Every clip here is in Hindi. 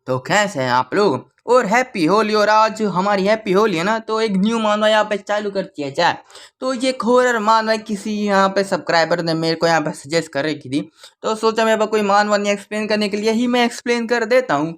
तो कैसे हैं आप लोग और हैप्पी होली। और आज हमारी हैप्पी होली है ना, तो एक न्यू मानवा यहाँ पे चालू कर दिया जाए। तो ये एक हॉरर मानवा किसी यहाँ पे सब्सक्राइबर ने मेरे को यहाँ पे सजेस्ट कर रखी थी, तो सोचा मैं कोई मानवा नहीं एक्सप्लेन करने के लिए ही मैं एक्सप्लेन कर देता हूँ।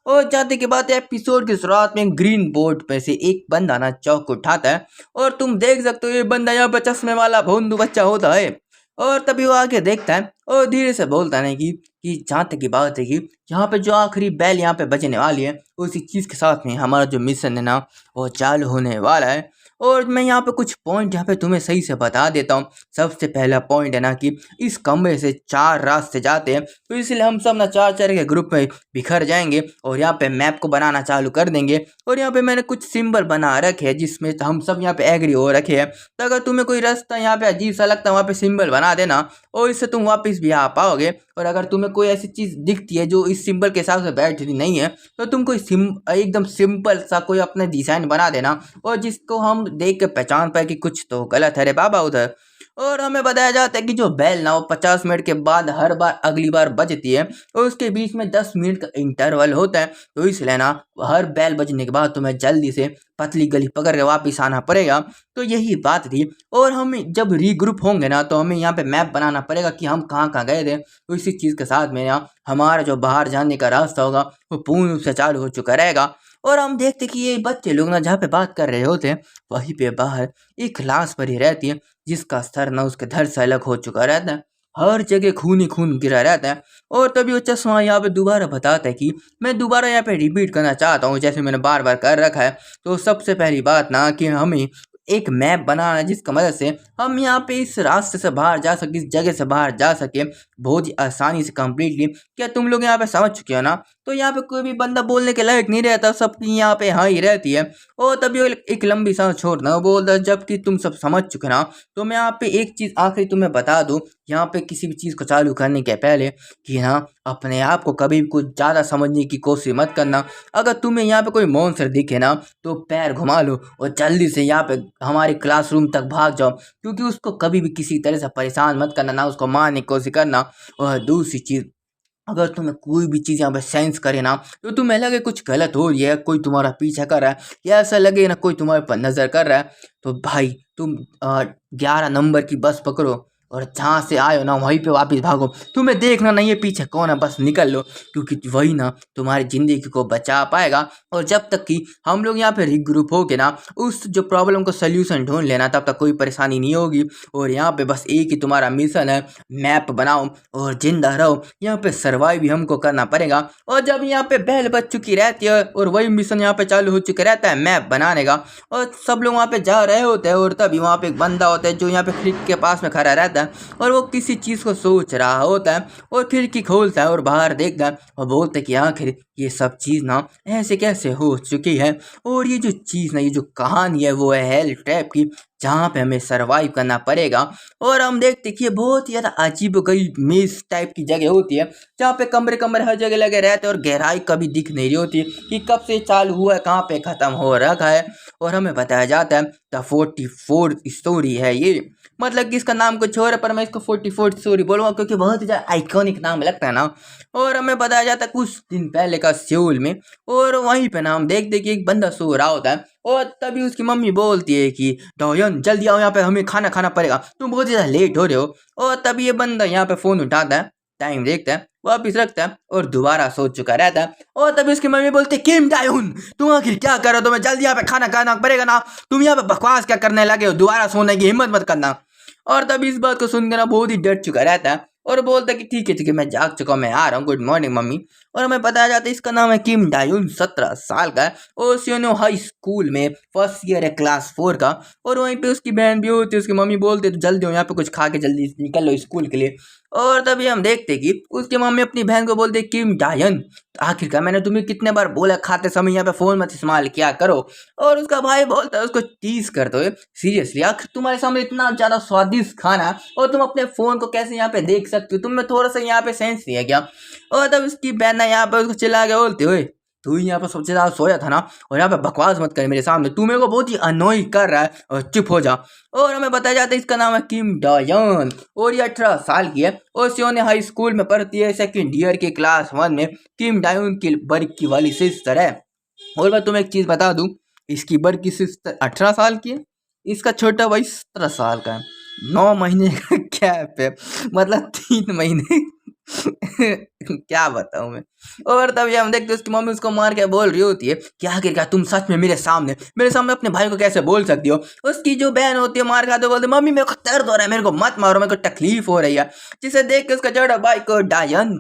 और जाते के बाद एपिसोड की शुरुआत में ग्रीन बोर्ड पे से एक बंदा ना चौक उठाता है, और तुम देख सकते हो ये बंदा यहाँ पे चश्मे वाला भोंदू बच्चा होता है। और तभी वो आके देखता है और धीरे से बोलता है कि जहाँ तक की बात है कि यहाँ पे जो आखिरी बैल यहाँ पे बजने वाली है, उसी चीज़ के साथ में हमारा जो मिशन है ना वो चालू होने वाला है। और मैं यहाँ पे कुछ पॉइंट यहाँ पे तुम्हें सही से बता देता हूँ। सबसे पहला पॉइंट है ना कि इस कमरे से 4 रास्ते जाते हैं, तो इसलिए हम सब ना 4-4 के ग्रुप में बिखर जाएंगे और यहाँ पे मैप को बनाना चालू कर देंगे। और यहाँ पे मैंने कुछ सिंबल बना रखे हैं जिसमें हम सब यहाँ पे एग्री हो रखे हैं। तो अगर तुम्हें कोई रास्ता यहाँ पे अजीब सा लगता है, वहाँ पे सिंबल बना देना और इससे तुम वापस भी आ पाओगे। और अगर तुम्हें कोई ऐसी चीज़ दिखती है जो इस सिंबल के हिसाब से बैठती नहीं है, तो तुम कोई एकदम सिंपल सा कोई अपना डिज़ाइन बना देना, और जिसको हम देख के पहचान पाए कि कुछ तो गलत है रे बाबा उधर। और हमें बताया जाता है कि जो बैल ना वो 50 मिनट के बाद हर बार अगली बार बजती है, और उसके बीच में 10 मिनट का इंटरवल होता है। तो इसलिए ना हर बैल बजने के बाद तुम्हें जल्दी से पतली गली पकड़ के वापिस आना पड़ेगा। तो यही बात थी। और हम जब रीग्रुप होंगे ना, तो हमें यहाँ पे मैप बनाना पड़ेगा कि हम कहाँ कहाँ गए थे। तो इसी चीज़ के साथ में ना हमारा जो बाहर जाने का रास्ता होगा वो पूर्ण रूप से चालू हो चुका रहेगा। और हम देखते कि ये बच्चे लोग ना जहाँ पे बात कर रहे होते हैं, वहीं पे बाहर एक लाश पड़ी रहती है, जिसका सर ना उसके धड़ से अलग हो चुका रहता है। हर जगह खून ही खून गिरा रहता है। और तभी वो चश्मा यहाँ पे दोबारा बताता है कि मैं दोबारा यहाँ पे रिपीट करना चाहता हूँ, जैसे मैंने बार बार कर रखा है। तो सबसे पहली बात ना कि हमें एक मैप बनाना है, जिसका मदद से हम यहाँ पे इस रास्ते से बाहर जा सके, इस जगह से बाहर जा सके बहुत ही आसानी से कम्प्लीटली। क्या तुम लोग यहाँ पे समझ चुके हो ना? तो यहाँ पे कोई भी बंदा बोलने के लायक नहीं रहता, सबकी यहाँ पे हाँ ही रहती है। और तभी वो एक लंबी सांस छोड़ना बोलता, जबकि तुम सब समझ चुके ना, तो मैं यहाँ पे एक चीज़ आखिरी तुम्हें बता दूँ यहाँ पे किसी भी चीज़ को चालू करने के पहले, कि हाँ अपने आप को कभी भी कुछ ज़्यादा समझने की कोशिश मत करना। अगर तुम्हें यहाँ पे कोई मॉन्स्टर दिखे ना, तो पैर घुमा लो और जल्दी से यहाँ पे हमारे क्लासरूम तक भाग जाओ, क्योंकि उसको कभी भी किसी तरह से परेशान मत करना, ना उसको मारने की कोशिश करना। और दूसरी चीज़, अगर तुम्हें कोई भी चीज़ यहाँ पे सेंस करे ना, तो तुम्हें लगे कुछ गलत हो रही है, कोई तुम्हारा पीछा कर रहा है, या ऐसा लगे ना कोई तुम्हारे पर नज़र कर रहा है, तो भाई तुम 11 नंबर की बस पकड़ो और जहाँ से आए हो ना वहीं पे वापस भागो। तुम्हें देखना नहीं है पीछे कौन है, बस निकल लो, क्योंकि वही ना तुम्हारी ज़िंदगी को बचा पाएगा। और जब तक कि हम लोग यहाँ पे रिग्रुप हो के ना उस जो प्रॉब्लम को सोल्यूशन ढूंढ लेना, तब तक कोई परेशानी नहीं होगी। और यहाँ पे बस एक ही तुम्हारा मिशन है, मैप बनाओ और जिंदा रहो। यहाँ पे सर्वाइव भी हमको करना पड़ेगा। और जब यहाँ पे बेल बज चुकी रहती है और वही मिशन यहाँ पे चालू हो चुका रहता है मैप बनाने का, और सब लोग वहाँ पे जा रहे होते हैं, और तभी वहाँ पे एक बंदा होता है जो यहाँ पे खिड़की के पास में खड़ा रहता है, और वो किसी चीज़ को सोच रहा होता है। और खिड़की खोलता है और बाहर देखता है और बोलता है कि आखिर ये सब चीज़ ना ऐसे कैसे हो चुकी है। और ये जो चीज़ ना, ये जो कहानी है वो है हेल ट्रैप की, जहाँ पे हमें सरवाइव करना पड़ेगा। और हम देखते कि ये बहुत ही ज़्यादा अजीब गरीब मेज टाइप की जगह होती है, जहाँ पे कमरे कमरे हर जगह लगे रहते हैं, और गहराई कभी दिख नहीं रही होती कि कब से चालू हुआ है, कहाँ पे ख़त्म हो रखा है। और हमें बताया जाता है द 44 स्टोरी है ये, मतलब कि इसका नाम कुछ और है, पर मैं इसको 44 स्टोरी बोलूँगा क्योंकि बहुत ही ज़्यादा आइकॉनिक नाम लगता है ना। और हमें बताया जाता है कुछ दिन पहले का सियोल में, और वहीं पे ना हम देखते कि एक बंदा सो रहा होता है, और तभी उसकी मम्मी बोलती है कि डॉयन जल्दी आओ यहाँ पे, हमें खाना खाना पड़ेगा, तुम बहुत ज़्यादा लेट हो रहे हो। और तभी ये बंदा यहाँ पे फ़ोन उठाता है, टाइम देखता है, वापिस रखता है और दोबारा सो चुका रहता है। और तभी उसकी मम्मी बोलती है किम डायून, तुम आखिर क्या कर रहे हो, तुम्हें जल्दी यहाँ पे खाना खाना पड़ेगा ना, तुम यहाँ पे बकवास क्या करने लगे हो, दोबारा सोने की हिम्मत मत करना। और तभी इस बात को सुनकर ना बहुत ही डर चुका रहता है, और बोलता है कि ठीक है मैं जाग चुका हूँ, मैं आ रहा हूँ, गुड मॉर्निंग मम्मी। और हमें बताया जाता है इसका नाम है किम डायून, 17 साल का है, और सियोनो हाई स्कूल में फर्स्ट ईयर है, क्लास 4 का। और वहीं पे उसकी बहन भी होती है, उसकी मम्मी बोलती है तो जल्दी हो यहाँ पे कुछ खा के जल्दी निकल लो स्कूल के लिए। और तभी हम देखते कि उसकी मम्मी अपनी बहन को बोलती है किम डायन, आखिरकार मैंने तुम्हें कितने बार बोला खाते समय यहाँ पे फ़ोन मत इस्तेमाल किया करो। और उसका भाई बोलता है उसको टीज करते हुए, सीरियसली आखिर तुम्हारे सामने इतना ज़्यादा स्वादिष्ट खाना और तुम अपने फ़ोन को कैसे यहाँ पे देख सकते हो, तुम्हें थोड़ा सा यहाँ पे सेंस नहीं है क्या? और तब उसकी बहन यहाँ पे उसको चिल्ला के बोलती हुए तू यहाँ पे सबसे ज्यादा सोया था ना, और यहाँ पे बकवास मत कर मेरे सामने, तू मेरे को बहुत ही अनोई कर रहा है, और चुप हो जा। और हमें बताया जाता है इसका नाम है किम डायन, और ये 18 साल की है, और सियोने हाई स्कूल में पढ़ती है, सेकंड ईयर की क्लास 1 में। किम डायन की बर्ग की वाली सिस्टर है। और मैं तुम्हें एक चीज बता दूं, इसकी बर्ग की सिस्टर 18 साल की है, इसका छोटा भाई 17 साल का है। 9 महीने का गैप है, मतलब 3 महीने क्या बताऊं मैं। और तभी हम देखते उसकी मम्मी उसको मार के बोल रही होती है कि आखिरकार तुम सच में मेरे सामने अपने भाई को कैसे बोल सकती हो। उसकी जो बहन होती है मार खाते बोलती मम्मी मेरे को दर्द हो रहा है, मेरे को मत मारो, मेरे को तकलीफ हो रही है। जिसे देख के उसका छोटा भाई को डायन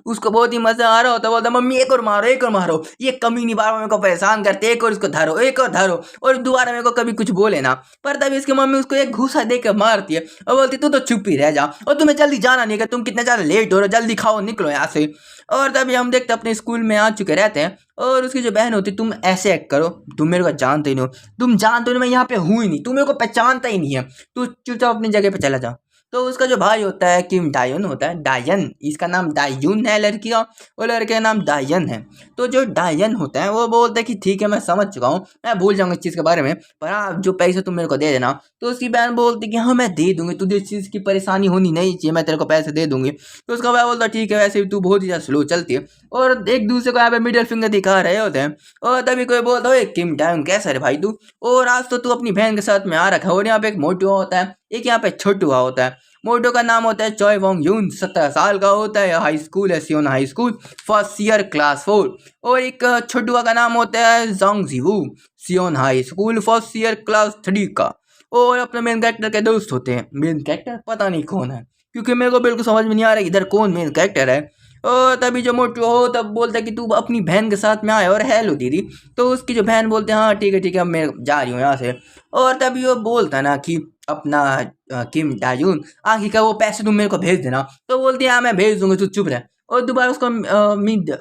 उसको बहुत ही मजा आ रहा होता, बोलता मम्मी एक और मारो, ये कमीनी बार मेरे को परेशान करते, एक और इसको धरो, एक और धरो, और दोबारा मेरे को कभी कुछ बोले ना। पर तभी इसकी मम्मी उसको एक घूसा दे के मारती है और बोलती तू तो चुप ही रह जा, और तुम्हें जल्दी जाना नहीं, तुम कितने ज्यादा लेट हो रहे हो, जल्दी खाओ निकलो यहाँ से। और तभी हम देखते अपने स्कूल में आ चुके रहते हैं, और उसकी जो बहन होती तुम ऐसे एक्ट करो, तुम मेरे को जानते ही नहीं हो, तुम जानते हो मैं यहाँ पे हूँ ही नहीं, तुम मेरे को पहचानता ही नहीं है, तू चुपचाप अपनी जगह पे चला जा। तो उसका जो भाई होता है किम डायन होता है, डायन इसका नाम डायुन है लड़की का, और लड़के का नाम डायन है। तो जो डायन होता है वो बोलता है कि ठीक है मैं समझ चुका हूँ, मैं भूल जाऊंगा इस चीज़ के बारे में, पर हाँ जो पैसे तुम मेरे को दे देना। तो उसकी बहन बोलती कि हाँ मैं दे दूंगी, तुझे इस चीज़ की परेशानी होनी नहीं चाहिए, मैं तेरे को पैसे दे दूंगी। तो उसका भाई बोलता ठीक है, वैसे भी तू बहुत ही ज़्यादा स्लो चलती है, और एक दूसरे को यहाँ पे मिडिल फिंगर दिखा रहे होते हैं। और तभी कोई बोलता है किम डायन कैसा है भाई तू, और आज तो तू अपनी बहन के साथ में आ रखा है। और यहाँ पे एक मोटू होता है, एक यहाँ पे छोटू होता है। मोटो का नाम होता है चॉय वोंग यून, 17 साल का होता है, हाई स्कूल है Seon high school, first year class 4। और एक छोटुआ का नाम होता है Jong Jiwoo, Seon high school first year class 3 का। और अपने मेन कैरेक्टर के दोस्त होते हैं, मेन कैरेक्टर पता नहीं कौन है, क्योंकि मेरे को बिल्कुल समझ में नहीं आ रहा इधर कौन मेन कैरेक्टर है। और तभी जो मोटू हो तब बोलता है कि तू अपनी बहन के साथ में आए, और हेलो दीदी। तो उसकी जो बहन बोलते हैं हाँ ठीक है अब मैं जा रही हूँ यहाँ से। और तभी वो बोलता है ना कि अपना किम डायून आखिर वो पैसे तुम मेरे को भेज देना। तो बोलती है हाँ मैं भेज दूंगा, तू चुप रह। और दोबारा उसको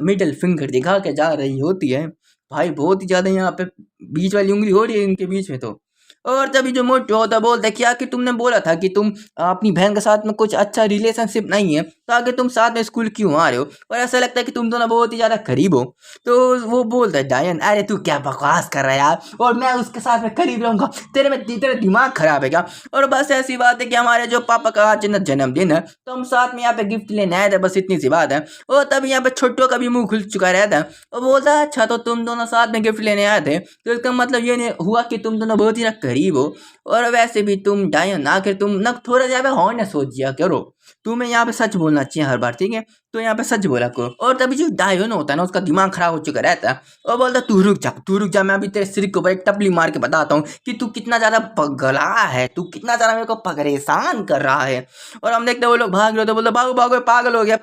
मिडल फिंगर दिखा के जा रही होती है। भाई बहुत ही ज्यादा यहाँ पे बीच वाली उंगली हो रही है इनके बीच में। तो और तभी जो मोटू होता बोलता है कि आखिर तुमने बोला था कि तुम अपनी बहन के साथ में कुछ अच्छा रिलेशनशिप नहीं है, तो आगे तुम साथ में स्कूल क्यों आ रहे हो, और ऐसा लगता है कि तुम दोनों बहुत ही ज्यादा करीब हो। तो वो बोलता है डायन अरे तू क्या बकवास कर रहा है यार, और मैं उसके साथ में करीब रहूंगा, तेरा दिमाग खराब है क्या। और बस ऐसी बात है कि हमारे जो पापा का आज जन्मदिन है, तो हम साथ में यहाँ पे गिफ्ट लेने आए थे, बस इतनी सी बात है। और तभी यहाँ पे छोटू का भी मुंह खुल चुका रहता है, और बोलता है अच्छा तो तुम दोनों साथ में गिफ्ट लेने आए थे, तो इसका मतलब ये नहीं हुआ कि तुम दोनों बहुत ही करीब हो। और वैसे भी तुम डायन आखिर तुम ना थोड़ा ज्यादा होने सोच जिया करो, तुम्हें यहाँ पे सच बोलना चाहिए हर बार, ठीक है, तो यहाँ पे सच बोला करो। और तभी जो डायन होता है ना उसका दिमाग खराब हो चुका रहता है, और बोलता तू रुक जा, मैं अभी तेरे सिर के ऊपर एक टपली मार के बताता हूँ कि तू कितना ज्यादा पगला है, तू कितना ज्यादा मेरे को परेशान कर रहा है। और हम देखते वो लोग भाग रहे होते, बोलते भागो भागो पागल हो गया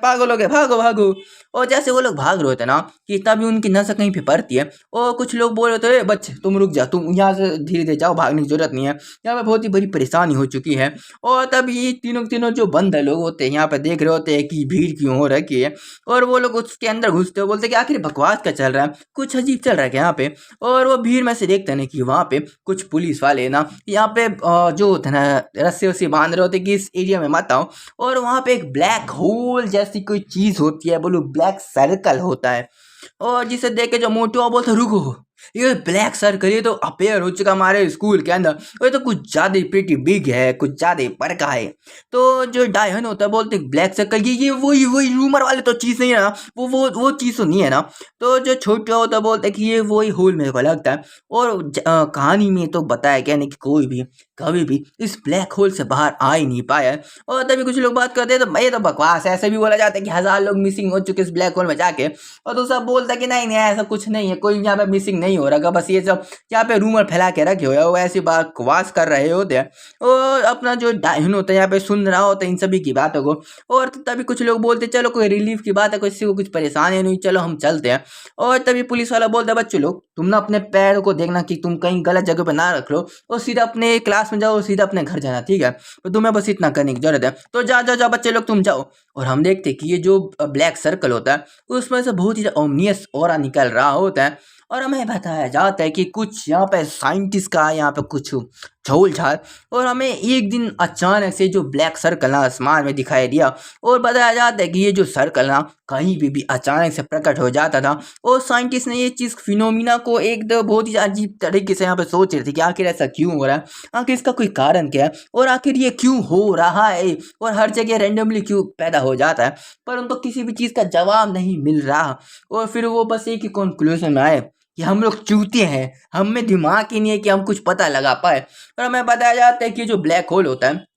भागो भागो। और जैसे वो लोग भाग रहे होते ना कि तभी उनकी नजर कहीं पे पड़ती है, और कुछ लोग बोल रहे थे बच्चे तुम रुक जा, तुम यहाँ से धीरे धीरे जाओ, भागने की जरूरत नहीं है, यहाँ पे बहुत ही बड़ी परेशानी हो चुकी है। और तभी तीनों जो बंदर लोग होते हैं यहाँ पे देख रहे होते हैं कि भीड़ क्यों हो रखी है, और वो लोग उसके अंदर घुसते हो, बोलते कि आखिर बकवास क्या चल रहा है, कुछ अजीब चल रहा है यहाँ पे। और वो भीड़ में से देखते हैं कि वहाँ पे कुछ पुलिस वाले ना यहाँ पे जो होते हैं ना रस्से वस्से बांध रहे होते कि इस एरिया में मत आओ। और वहाँ पे एक ब्लैक होल जैसी कोई चीज होती है, बोलो ब्लैक सर्कल होता है, और जिसे देख के जो मोटू बोलता रुको, ये ब्लैक सर्कल ये तो अपेयर हो चुका हमारे स्कूल के अंदर, ये तो कुछ ज्यादा प्रीटी बिग है, कुछ ज्यादा बड़का है। तो जो डायन होता है बोलते ब्लैक सर्कल ये वही रूमर वाले तो चीज नहीं है ना, वो चीज तो नहीं है ना। तो जो छोटा होता है बोलते कि ये वही होल मेरे को लगता है। और कहानी में तो बताया क्या नहीं कि कोई भी कभी भी इस ब्लैक होल से बाहर आ ही नहीं पाया है। और तभी कुछ लोग बात करते हैं तो ये तो बकवास है, ऐसे भी बोला जाता है कि 1000 लोग मिसिंग हो चुके इस ब्लैक होल में जाके। और तो सब बोलता है कि नहीं ऐसा कुछ नहीं है, कोई यहाँ पे मिसिंग नहीं हो रहा, बस ये सब यहाँ पे रूमर फैला के रखे हुए वो ऐसी बकवास कर रहे होते हैं। और अपना जो डायन होता है यहाँ पे सुन रहा होता है इन सभी की बातों को। और तभी कुछ लोग बोलते चलो कोई रिलीफ की बात है, किसी को कुछ परेशानी नहीं, चलो हम चलते हैं। और तभी पुलिस वाला बोलता है बच्चों लोग तुम ना अपने पैर को देखना कि तुम कहीं गलत जगह पे ना रख लो, और सीधा अपने क्लास में जाओ, सीधा अपने घर जाना, ठीक है, तो तुम्हें बस इतना करने की जरूरत है। तो जाओ बच्चे लोग तुम जाओ। और हम देखते कि ये जो ब्लैक सर्कल होता है उसमें से बहुत ही ओमनियस ऑरा निकल रहा होता है, और हमें बताया जाता है कि कुछ यहाँ पे साइंटिस्ट का यहाँ पे कुछ झोल झाल। और हमें एक दिन अचानक से जो ब्लैक सर्कल ना आसमान में दिखाई दिया, और बताया जाता है कि ये जो सर्कल ना कहीं भी अचानक से प्रकट हो जाता था। और साइंटिस्ट ने ये चीज़ फिनोमिना को एक बहुत ही अजीब तरीके से यहाँ पे सोच रहे थे कि आखिर ऐसा क्यों हो रहा है, आखिर इसका कोई कारण क्या है, और आखिर ये क्यों हो रहा है, और हर जगह रैंडमली क्यों पैदा हो जाता है। पर उनको किसी भी चीज़ का जवाब नहीं मिल रहा। और फिर वो बस एक ही कंक्लूजन में आए कि हम लोग चूतिए हैं, हम में दिमाग ही नहीं है कि हम कुछ पता लगा पाए। और हमें बताया जाता है कि जो ब्लैक होल होता है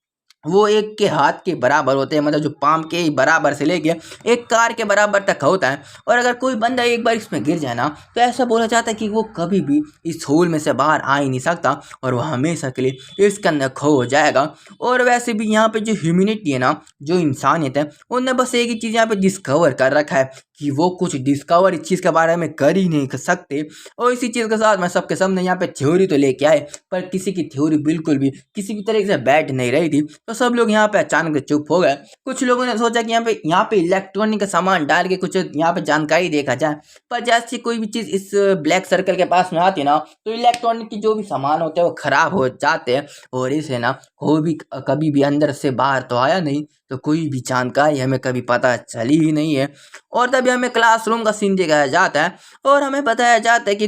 वो एक के हाथ के बराबर होते हैं, मतलब जो पाम के बराबर से लेके एक कार के बराबर तक होता है। और अगर कोई बंदा एक बार इसमें गिर जाए ना, तो ऐसा बोला जाता है कि वो कभी भी इस होल में से बाहर आ ही नहीं सकता, और वो हमेशा के लिए इसके अंदर खो हो जाएगा। और वैसे भी यहाँ पे जो ह्यूमैनिटी है ना, जो इंसानियत है, उनने बस एक ही चीज़ यहाँ पे डिस्कवर कर रखा है कि वो कुछ डिस्कवर इस चीज़ के बारे में कर ही नहीं कर सकते। और इसी चीज़ के साथ मैं सबके सामने यहाँ पे थ्योरी तो लेके आए, पर किसी की थ्योरी बिल्कुल भी किसी भी तरीके से बैठ नहीं रही थी। तो सब लोग यहाँ पे अचानक से चुप हो गए। कुछ लोगों ने सोचा कि यहाँ पे इलेक्ट्रॉनिक का सामान डाल के कुछ यहाँ पे जानकारी देखा जाए। पर जैसे कोई भी चीज़ इस ब्लैक सर्कल के पास में आती है ना, तो इलेक्ट्रॉनिक की जो भी सामान होते हैं वो खराब हो जाते हैं। और इसे ना कोई भी कभी भी अंदर से बाहर तो आया नहीं, तो कोई भी जानकारी हमें कभी पता चली ही नहीं है। और तभी हमें क्लासरूम का सीन दिखाया जाता है, और हमें बताया जाता है कि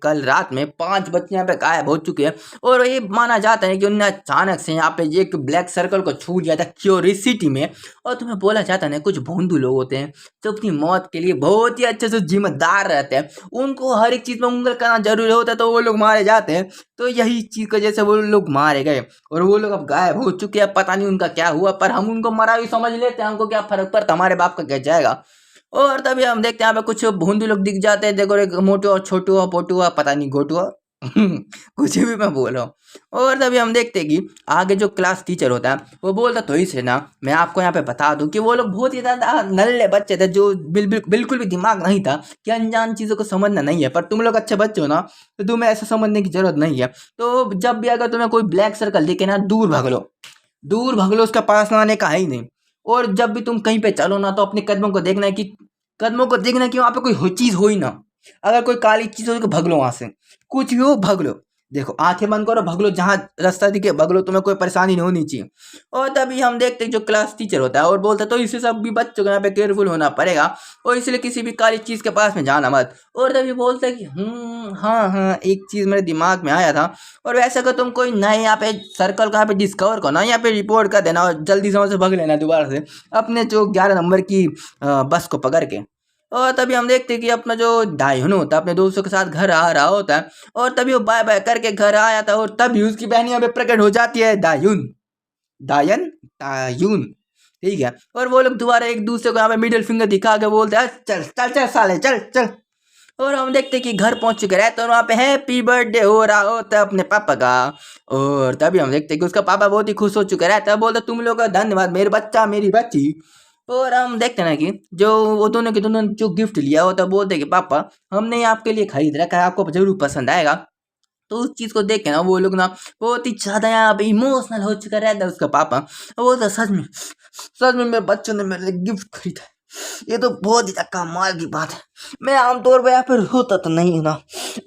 कल रात में 5 बच्चे यहाँ पे गायब हो चुके हैं। और ये माना जाता है कि उन्होंने अचानक से यहाँ पे एक ब्लैक सर्कल को छू लिया था क्यूरियोसिटी में। और तुम्हें बोला जाता है ना, कुछ भोंदू लोग होते हैं जो अपनी मौत के लिए बहुत ही अच्छे से जिम्मेदार रहते हैं, उनको हर एक चीज़ में उंगल करना जरूरी होता है, तो वो लोग मारे जाते हैं। तो यही चीज़ की वजह से वो लोग मारे गए, और वो लोग अब गायब हो चुके हैं, पता नहीं उनका क्या हुआ। पर हम उनको मरा ही समझ लेते हैं, हमको क्या फर्क पड़ता, हमारे बाप का क्या जाएगा। और तभी हम देखते हैं यहाँ पे कुछ भोंदू लोग दिख जाते हैं, देखो एक मोटू और छोटू और पोटू हुआ, पता नहीं गोटू हुआ कुछ भी मैं बोल रहा हूँ। और तभी हम देखते हैं कि आगे जो क्लास टीचर होता है वो बोलता तो इसे ना मैं आपको यहाँ पे बता दूं कि वो लोग बहुत ही ज़्यादा नल्ले बच्चे थे, जो बिल्कुल भी दिमाग नहीं था कि अनजान चीज़ों को समझना नहीं है। पर तुम लोग अच्छे बच्चे हो ना, तो तुम्हें ऐसा समझने की जरूरत नहीं है। तो जब भी अगर तुम्हें कोई ब्लैक सर्कल दिखे ना, दूर भाग लो, दूर भाग लो, उसका पास में आने का है ही नहीं। और जब भी तुम कहीं पे चलो ना, तो अपने कदमों को देखना है कि वहाँ पे कोई चीज़ हो ही ना। अगर कोई काली चीज़ हो तो भाग लो वहाँ से, कुछ भी हो भाग लो। देखो आंखें बंद करो, भाग लो, जहाँ रास्ता दिखे भाग लो, तुम्हें कोई परेशानी नहीं होनी चाहिए। और तभी हम देखते हैं जो क्लास टीचर होता है और बोलता है तो इससे सब भी बच्चों को यहाँ पे केयरफुल होना पड़ेगा, और इसलिए किसी भी काली चीज़ के पास में जाना मत। और तभी बोलता है कि हाँ हाँ, एक चीज़ मेरे दिमाग में आया था। और वैसे अगर तुम कोई नए यहाँ पे सर्कल को यहाँ पे डिस्कवर करना, यहाँ पे रिपोर्ट कर देना, और जल्दी से वहाँ से भाग लेना दोबारा से अपने जो 11 नंबर की बस को पकड़ के। और तभी हम देखते हैं कि अपना जो डायन होता है अपने दोस्तों के साथ घर आ रहा होता है, और तभी वो बाय बाय करके घर आया था, और तभी उसकी बहन यहाँ पे प्रकट हो जाती है, दायुन दायन तायुन, ठीक है। और वो लोग दोबारा एक दूसरे को यहाँ पे मिडिल फिंगर दिखा के बोलते हैं चल चल चल साले चल चल। और हम देखते हैं कि घर पहुंच चुके रहते हैं, और वहाँ पे हैप्पी बर्थडे हो रहा होता है अपने पापा का। और तभी हम देखते हैं कि उसका पापा बहुत ही खुश हो चुके रहता है, बोलते तुम लोग का धन्यवाद मेरे बच्चा मेरी बच्ची। और हम देखते हैं ना कि जो वो दोनों के दोनों जो गिफ्ट लिया होता है, बोलते हैं कि पापा हमने आपके लिए खरीद रखा है, आपको जरूर पसंद आएगा। तो उस चीज़ को देख के ना वो लोग ना बहुत ही ज़्यादा यहाँ पे इमोशनल हो चुका रहता है उसका पापा। वो तो सच में मेरे बच्चों ने मेरे लिए गिफ्ट खरीदा है, ये तो बहुत ही कमाल की बात है। मैं आमतौर पर यहाँ पे रोता तो नहीं हूँ ना,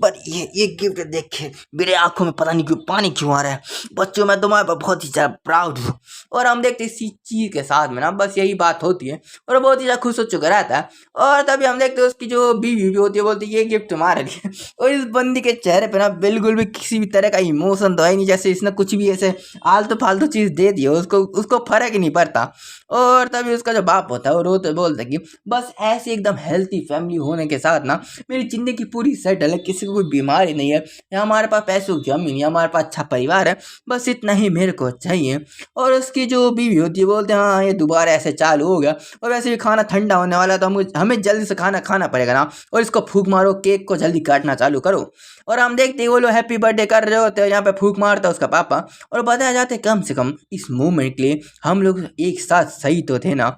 पर ये गिफ्ट देख के मेरे आंखों में पता नहीं क्यों पानी क्यों आ रहा है। बच्चों मैं तुम्हारे पर बहुत ही ज़्यादा प्राउड हूँ। और हम देखते इसी चीज़ के साथ में ना बस यही बात होती है, और बहुत ही ज़्यादा खुश हो चुका रहता है। और तभी हम देखते हैं उसकी जो बीवी भी होती है, बोलती है ये गिफ्ट तुम्हारे लिए। और इस बंदी के चेहरे पे ना बिल्कुल भी किसी भी तरह का इमोशन तो है नहीं, जैसे इसने कुछ भी ऐसे आलतू फालतू चीज़ दे दी हो, उसको फर्क ही नहीं पड़ता। और तभी उसका जो बाप होता है वो रोते बोलता है कि बस ऐसी एकदम हेल्थी फैमिली होने के साथ ना मेरी ज़िंदगी पूरी सेटल है, किसी को कोई बीमारी नहीं है, हमारे पास पैसों की कमी नहीं है, हमारे पास अच्छा परिवार है, बस इतना ही मेरे को चाहिए। और उसकी जो बीवी होती है बोलते हैं हाँ ये दोबारा ऐसे चालू हो गया, और वैसे भी खाना ठंडा होने वाला है, तो हमें जल्दी से खाना खाना पड़ेगा ना, और इसको फूंक मारो, केक को जल्दी काटना चालू करो। और हम देखते हैं वो लोग हैप्पी बर्थडे कर रहे होते हैं, यहाँ पे फूंक मारता है उसका पापा, और बताया जाता है कम से कम इस मोमेंट के लिए हम लोग एक साथ सही तो थे ना।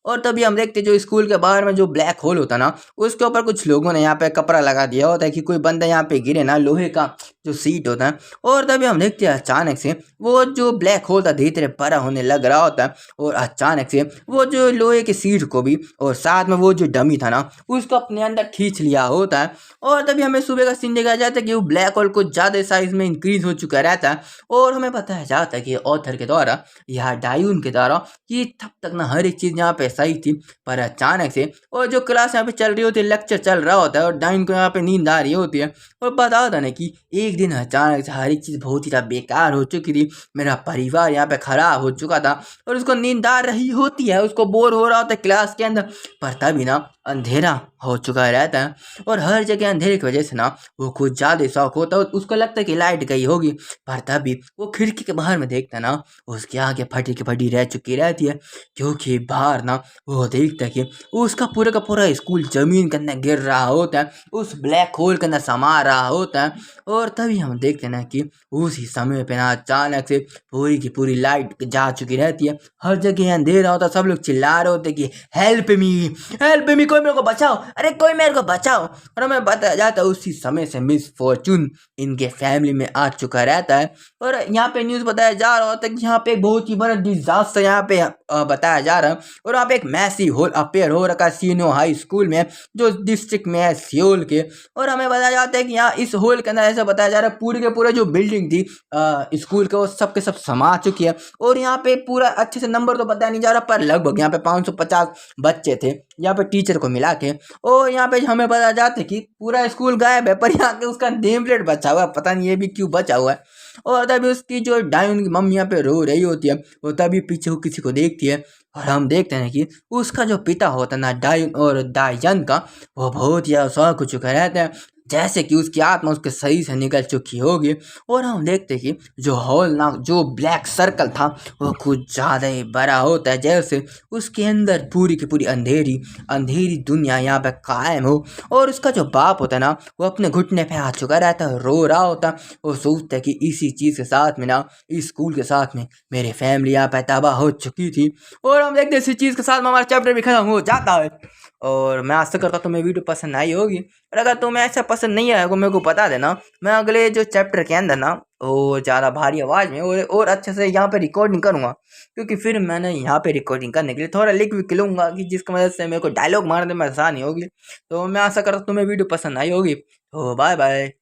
और तभी हम देखते जो स्कूल के बाहर में जो ब्लैक होल होता ना, उसके ऊपर कुछ लोगों ने यहाँ पे कपड़ा लगा दिया होता है कि कोई बंदा यहाँ पे गिरे ना, लोहे का जो सीट होता है। और तभी हम देखते हैं अचानक से वो जो ब्लैक होल था धीरे धीरे बड़ा होने लग रहा होता है, और अचानक से वो जो लोहे की सीट को भी और साथ में वो जो डमी था ना उसको अपने अंदर खींच लिया होता है। और तभी हमें सुबह का सीन दिखाया जाता है कि वो ब्लैक होल कुछ ज़्यादा साइज में इंक्रीज हो चुका रहता है, और हमें बताया जाता है कि ऑथर के द्वारा या डायून के द्वारा कि तब तक ना हर एक चीज़ यहाँ पे सही थी, पर अचानक से और जो क्लास यहाँ पे चल रही होती है, लेक्चर चल रहा होता है और डायून को यहाँ पे नींद आ रही होती है, और पता होता है ना कि एक दिन अचानक से हर एक चीज़ बहुत ही ज़्यादा बेकार हो चुकी थी, मेरा परिवार यहाँ पे खराब हो चुका था और उसको नींद आ रही होती है, उसको बोर हो रहा होता है क्लास के अंदर, पर तभी ना अंधेरा हो चुका रहता है और हर जगह अंधेरे की वजह से ना वो कुछ ज़्यादा शौक होता है, उसको लगता है कि लाइट गई होगी, पर तभी वो खिड़की के बाहर में देखता है ना उसकी आंखें फटी की फटी रह चुकी रहती है, क्योंकि बाहर ना वो देखता है कि उसका पूरा का पूरा स्कूल जमीन के अंदर गिर रहा होता है, उस ब्लैक होल के अंदर समा रहा होता है। और तभी हम देखते हैं ना कि उसी समय पे ना अचानक से पूरी की पूरी लाइट जा चुकी रहती है, हर जगह अंधेरा होता है, सब लोग चिल्ला रहे होते कि हेल्प मी, कोई मेरे को बचाओ, अरे कोई मेरे को बचाओ। और हमें बताया जाता है उसी समय से मिस फॉर्चून इनके फैमिली में आ चुका रहता है, और यहाँ पे न्यूज़ बताया जा रहा होता है कि यहाँ पे एक बहुत ही बड़ा डिजास्टर यहाँ पे बताया जा रहा है, और यहाँ पे एक मैसिव होल अपेयर हो रखा है सीनो हाई स्कूल में जो डिस्ट्रिक्ट में है सियोल के। और हमें बताया जाता है कि यहाँ इस होल के अंदर ऐसा बताया जा रहा है पूरे के पूरे जो बिल्डिंग थी स्कूल के वो सब के सब समा चुकी है, और यहाँ पे पूरा अच्छे से नंबर तो पता नहीं जा रहा, पर लगभग यहाँ पे 550 बच्चे थे यहाँ पे टीचर को मिला के। और यहाँ पे हमें पता जाता है कि पूरा स्कूल गायब है, पर यहाँ के उसका नेम प्लेट बचा हुआ है, पता नहीं ये भी क्यों बचा हुआ है। और तभी उसकी जो डायन की मम्मी यहाँ पे रो रही होती है, वो तभी पीछे वो किसी को देखती है, और हम देखते हैं कि उसका जो पिता होता है ना डायन और डायन का, वो बहुत ही शौक हो चुका रहता है, जैसे कि उसकी आत्मा उसके शरीर से निकल चुकी होगी। और हम देखते हैं कि जो हॉल ना जो ब्लैक सर्कल था वो कुछ ज़्यादा ही बड़ा होता है, जैसे उसके अंदर पूरी की पूरी अंधेरी अंधेरी दुनिया यहाँ पे कायम हो। और उसका जो बाप होता है ना वो अपने घुटने पे आ चुका रहता है, रो रहा होता है, वो सोचता है कि इसी चीज़ के साथ में ना इस स्कूल के साथ में मेरी फैमिली यहाँ पे तबाह हो चुकी थी। और हम देखते हैं इसी चीज़ के साथ में हमारा चैप्टर भी खत्म हो जाता है। और मैं आशा करता हूँ तुम्हें वीडियो पसंद आई होगी, और अगर तुम्हें ऐसा पसंद नहीं आएगा मेरे को बता देना, मैं अगले जो चैप्टर के अंदर ना वो ज़्यादा भारी आवाज़ में और अच्छे से यहाँ पे रिकॉर्डिंग करूँगा, क्योंकि फिर मैंने यहाँ पे रिकॉर्डिंग करने के लिए थोड़ा लिख भी लूँगा कि जिसकी वजह से मेरे को डायलॉग मारने में आसानी होगी। तो मैं आशा करता हूँ तुम्हें वीडियो पसंद आई होगी। तो बाय बाय।